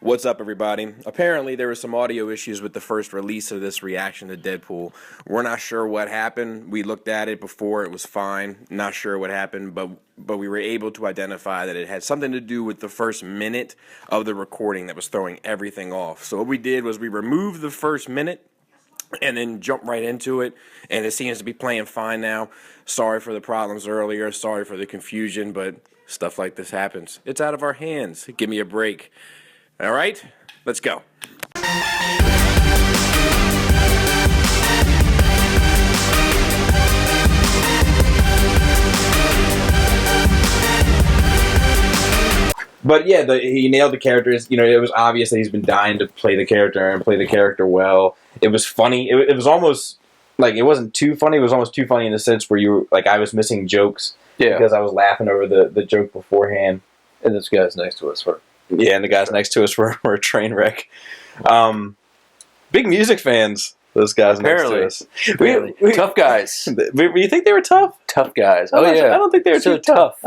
What's up, everybody? Apparently, there were some audio issues with the first release of this reaction to Deadpool. We're not sure what happened. We looked at it before. It was fine. Not sure what happened, but we were able to identify that it had something to do with the first minute of the recording that was throwing everything off. So what we did was we removed the first minute and then jump right into it, and it seems to be playing fine now. Sorry for the problems earlier. Sorry for the confusion, but stuff like this happens. It's out of our hands. Give me a break. All right, let's go. But yeah, he nailed the characters. You know, it was obvious that he's been dying to play the character and play the character well. It was funny. It was almost like it wasn't too funny. It was almost too funny in the sense where you like I was missing jokes because I was laughing over the joke beforehand. And this guy's next to us and the guys next to us were a train wreck. Big music fans. Those guys Apparently. next to us. We tough guys. You think they were tough? Tough guys. I don't think they were so too tough.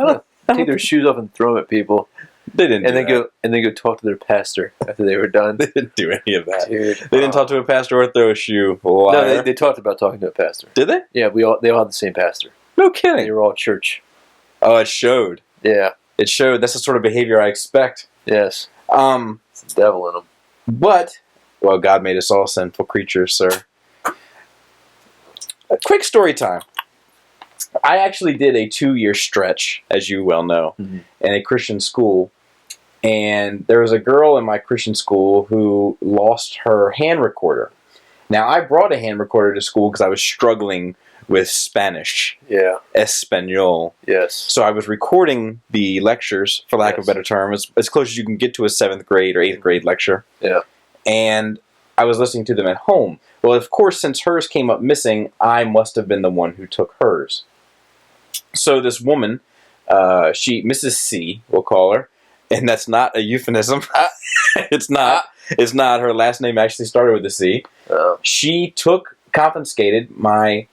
Take their shoes off and throw them at people. They didn't. And then go talk to their pastor after they were done. They didn't do any of that. Dude, they didn't talk to a pastor or throw a shoe. No, they talked about talking to a pastor. Did they? Yeah, they all had the same pastor. No kidding. They were all church. Oh, it showed. Yeah. It showed. That's the sort of behavior I expect. Yes. It's the devil in them. But, well, God made us all sinful creatures, sir. A quick story time. I actually did a 2-year stretch, as you well know, in a Christian school. And there was a girl in my Christian school who lost her hand recorder. Now, I brought a hand recorder to school because I was struggling with Spanish. Yeah. Espanol. Yes. So I was recording the lectures, for lack of a better term, as close as you can get to a 7th grade or 8th grade lecture. Yeah. And I was listening to them at home. Well, of course, since hers came up missing, I must have been the one who took hers. So this woman, Mrs. C, we'll call her, and that's not a euphemism. It's not. It's not. Her last name actually started with a C. She confiscated my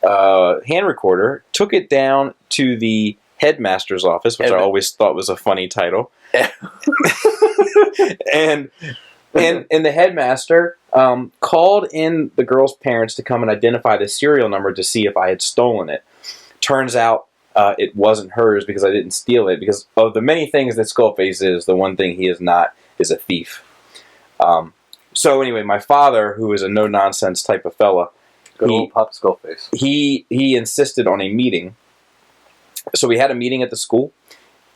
hand recorder, took it down to the headmaster's office, which I always thought was a funny title. and the headmaster called in the girl's parents to come and identify the serial number to see if I had stolen it. Turns out it wasn't hers because I didn't steal it. Because of the many things that Skullface is, the one thing he is not is a thief. So anyway, my father, who is a no-nonsense type of fella, Good old Papa Skullface. He insisted on a meeting. So we had a meeting at the school,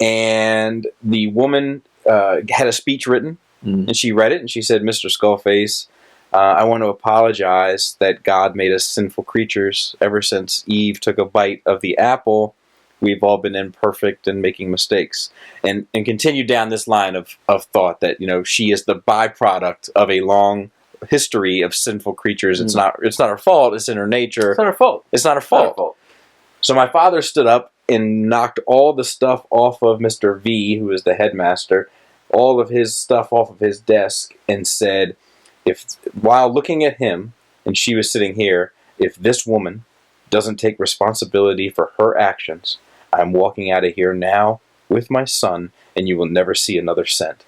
and the woman had a speech written, and she read it, and she said, "Mr. Skullface, I want to apologize that God made us sinful creatures. Ever since Eve took a bite of the apple, we've all been imperfect and making mistakes." And continued down this line of thought that, you know, she is the byproduct of a long history of sinful creatures. It's not her fault. It's in her nature. It's not her fault. It's not her fault. So my father stood up and knocked all the stuff off of Mr. V, who is the headmaster, all of his stuff off of his desk, and said, while looking at him, and she was sitting here, if this woman doesn't take responsibility for her actions, I'm walking out of here now with my son, and you will never see another cent.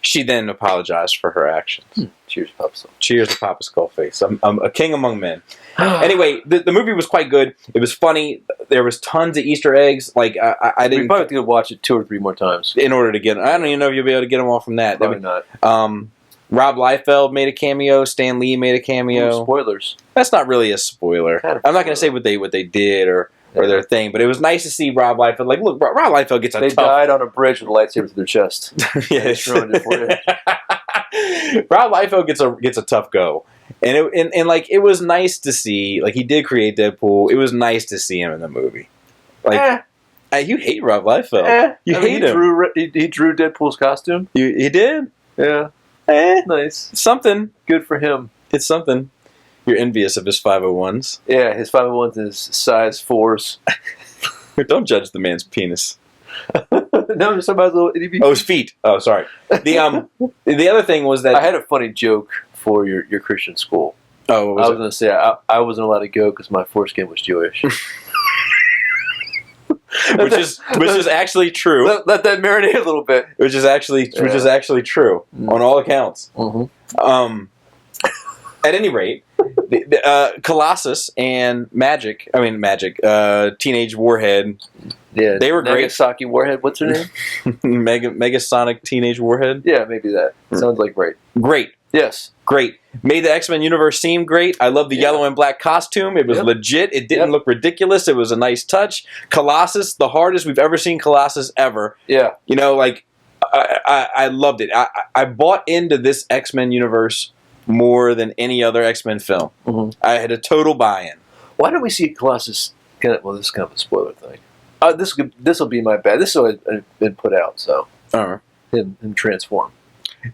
She then apologized for her actions. Cheers, Papa Skullface. Cheers to Papa Skullface. I'm a king among men. Anyway, the movie was quite good. It was funny. There was tons of Easter eggs. Like I didn't. We probably have to go watch it 2 or 3 more times in order to get. I don't even know if you'll be able to get them all from that. Probably not. Rob Liefeld made a cameo. Stan Lee made a cameo. Ooh, spoilers. That's not really a spoiler. I'm not going to say what they did or their thing, but it was nice to see Rob Liefeld. Like, look, Rob Liefeld gets They died on a bridge with a lightsaber to their chest. Yeah, it's ruined it for you. Rob Liefeld gets a tough go, and it was nice to see. Like, he did create Deadpool. It was nice to see him in the movie. Like, you hate Rob Liefeld. You hate him. He drew Deadpool's costume. He did. Yeah. Nice. Something. Good for him. It's something. You're envious of his 501s. Yeah, his 501s is size 4s. Don't judge the man's penis. No, just somebody's little itty bitty. Oh, his feet. Oh, sorry. The other thing was that I had a funny joke for your Christian school. Oh, what was I was going to say I wasn't allowed to go because my foreskin was Jewish. which is actually true. Let that marinate a little bit. Which is actually true on all accounts. Mm-hmm. At any rate, Colossus and Teenage Warhead. Yeah, they were great. Nagasaki Warhead. What's her name? Megasonic Teenage Warhead. Yeah, maybe that. Sounds like great. Great. Yes. Great. Made the X-Men universe seem great. I love the yellow and black costume. It was legit. It didn't look ridiculous. It was a nice touch. Colossus, the hardest we've ever seen Colossus ever. Yeah. You know, like, I loved it. I bought into this X-Men universe more than any other X-Men film. Mm-hmm. I had a total buy-in. Why don't we see Colossus? Well, this is kind of a spoiler thing. This will be my bad. This has been put out, so him transform.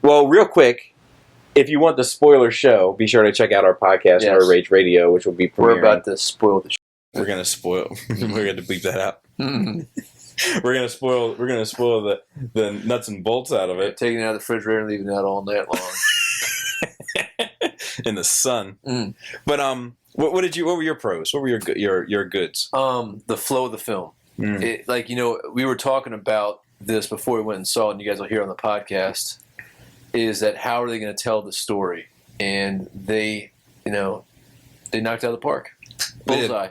Well, real quick, if you want the spoiler show, be sure to check out our podcast, Our Rage Radio, which will be premiering. We're about to spoil the show. We're gonna spoil. We're gonna bleep that out. We're gonna spoil the nuts and bolts out of it. Taking it out of the refrigerator and leaving it out all night long. In the sun. But what were your pros? What were your goods? The flow of the film. We were talking about this before we went and saw it, and you guys will hear on the podcast. Is that how are they going to tell the story? And they knocked it out of the park. Bullseye.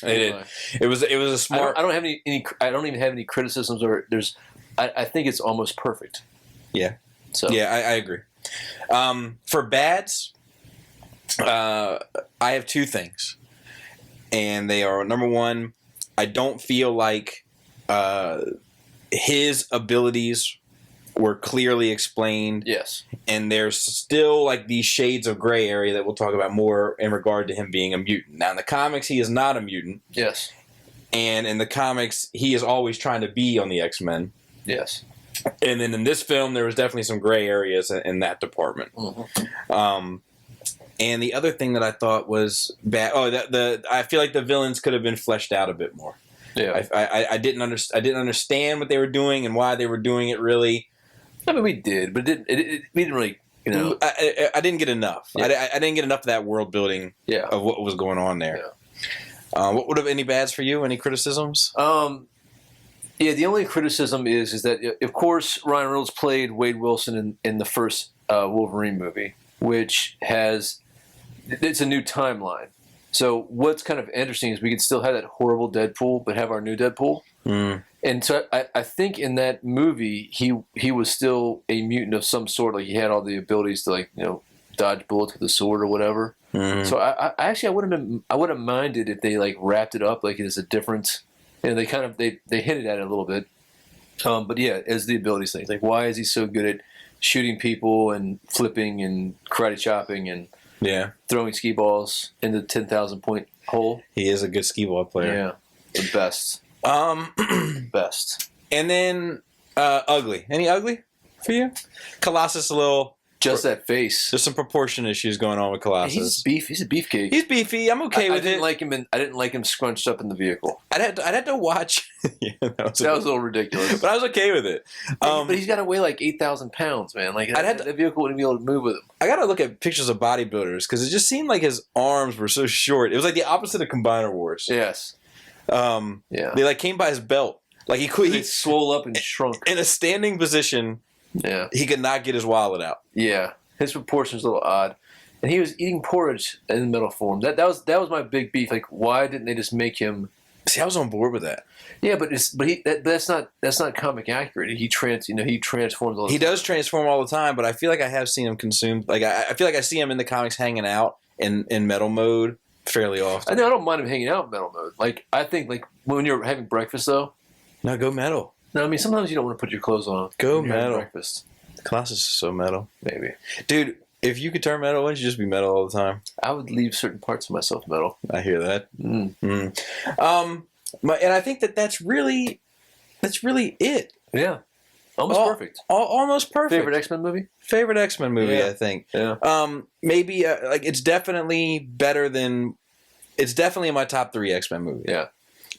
They did. It was a smart. I don't have any. I don't even have any criticisms or there's. I think it's almost perfect. Yeah. So yeah, I agree. For bads, I have two things, and they are: number one, I don't feel like his abilities were clearly explained. Yes. And there's still like these shades of gray area that we'll talk about more in regard to him being a mutant. Now in the comics, he is not a mutant. Yes. And in the comics, he is always trying to be on the X-Men. Yes. And then in this film, there was definitely some gray areas in that department. Mm-hmm. And the other thing that I thought was bad. I feel like the villains could have been fleshed out a bit more. Yeah. I didn't understand what they were doing and why they were doing it. Really. I mean, we did, but we didn't really, I didn't get enough. Yeah. I didn't get enough of that world building of what was going on there. Yeah. What would have any bads for you? Any criticisms? The only criticism is that, of course, Ryan Reynolds played Wade Wilson in the first Wolverine movie, which it's a new timeline. So what's kind of interesting is we could still have that horrible Deadpool, but have our new Deadpool. Mm. And so I think in that movie he was still a mutant of some sort. Like he had all the abilities to dodge bullets with a sword or whatever. Mm. So I wouldn't minded if they wrapped it up like it is a different. They kind of they hinted at it a little bit. But yeah, as the abilities thing, like why is he so good at shooting people and flipping and karate chopping and throwing skee balls in the 10,000 point hole? He is a good skee ball player. Yeah, the best. Best. And then ugly. Any ugly for you? Colossus a little. Just that face. There's some proportion issues going on with Colossus. He's a beefcake. He's beefy. I'm okay with it. I didn't like him scrunched up in the vehicle. I'd have to watch. That was a little ridiculous. But I was okay with it. But he's got to weigh like 8,000 pounds, man. Like that vehicle wouldn't be able to move with him. I got to look at pictures of bodybuilders because it just seemed like his arms were so short. It was like the opposite of Combiner Wars. Yes. They came by his belt. Like he swole up and shrunk in a standing position. Yeah, he could not get his wallet out. Yeah, his proportions a little odd, and he was eating porridge in metal form. That was my big beef. Like, why didn't they just make him? See, I was on board with that. Yeah, but that's not comic accurate. He transforms all the time. He does transform all the time, but I feel like I have seen him consumed. Like I feel like I see him in the comics hanging out in metal mode fairly often. I don't mind him hanging out in metal mode. Like I think when you're having breakfast though. No, go metal. No, I mean sometimes you don't want to put your clothes on. Go metal. Breakfast. Colossus is so metal. Maybe, dude. If you could turn metal, wouldn't you just be metal all the time? I would leave certain parts of myself metal. I hear that. And I think that's really it. Yeah, almost perfect. Almost perfect. Favorite X-Men movie? Favorite X-Men movie, yeah. I think. Yeah. Maybe it's definitely better than. It's definitely in my top 3 X-Men movies. Yeah.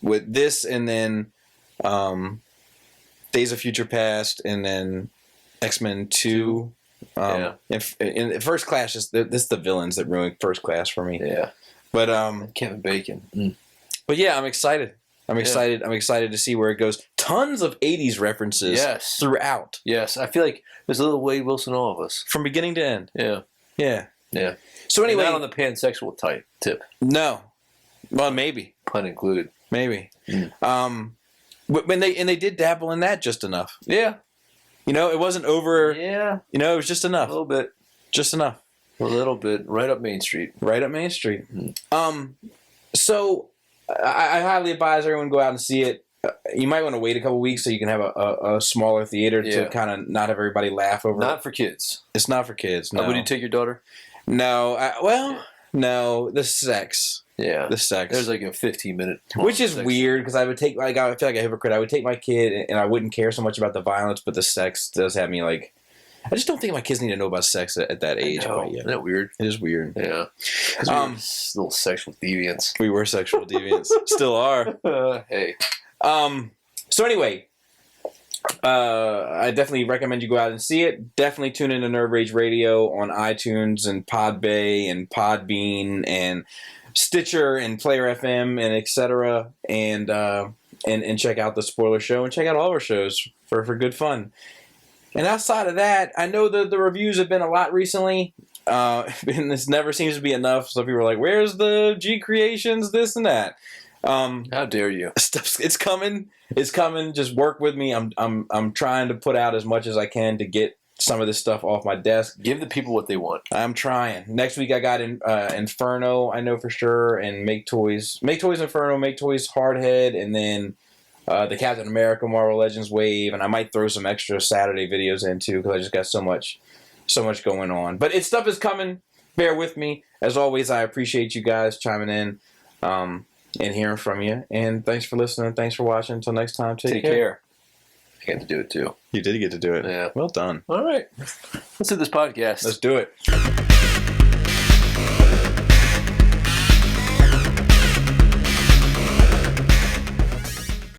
With this and then Days of Future Past and then X-Men 2. In First Class, this is the villains that ruined First Class for me. Yeah. But Kevin Bacon. But yeah, I'm excited. I'm excited. I'm excited to see where it goes. Tons of 80s references throughout. Yes, I feel like there's a little Wade Wilson in all of us. From beginning to end. Yeah. Yeah. Yeah. So anyway. Not on the pansexual type tip. No. Well, maybe. Pun included. Maybe. When they did dabble in that just enough. Yeah. You know, it wasn't over. Yeah. You know, it was just enough. A little bit. Just enough. A little bit. Right up Main Street. Right up Main Street. So I highly advise everyone go out and see it. You might want to wait a couple weeks so you can have a smaller theater to kind of not have everybody laugh over. Not for kids. It's not for kids. No. Would you take your daughter? No. No. The sex. Yeah. The sex. There's like a 15-minute. Which is weird because I would take, I feel like a hypocrite. I would take my kid and I wouldn't care so much about the violence, but the sex does have me like. I just don't think my kids need to know about sex at that age. Isn't that weird? It is weird. Yeah. Little sexual deviants. We were sexual deviants. Still are. Hey. So anyway, I definitely recommend you go out and see it. Definitely tune in to Nerd Rage Radio on iTunes and Podbay and Podbean and Stitcher and Player FM and etc. And check out the Spoiler Show and check out all our shows for good fun. And outside of that, I know the reviews have been a lot recently. And this never seems to be enough. So people are like, "Where's the G Creations? This and that." How dare you? It's coming. It's coming. Just work with me. I'm trying to put out as much as I can to get some of this stuff off my desk. Give the people what they want. I'm trying. Next week I got Inferno, I know for sure, and Make Toys Inferno, Make Toys Hardhead, and then the Captain America Marvel Legends wave, and I might throw some extra Saturday videos in too because I just got so much going on. But stuff is coming. Bear with me. As always, I appreciate you guys chiming in and hearing from you. And thanks for listening. Thanks for watching. Until next time, take care. I get to do it too. You did get to do it. Yeah. Well done. All right. Let's do this podcast. Let's do it.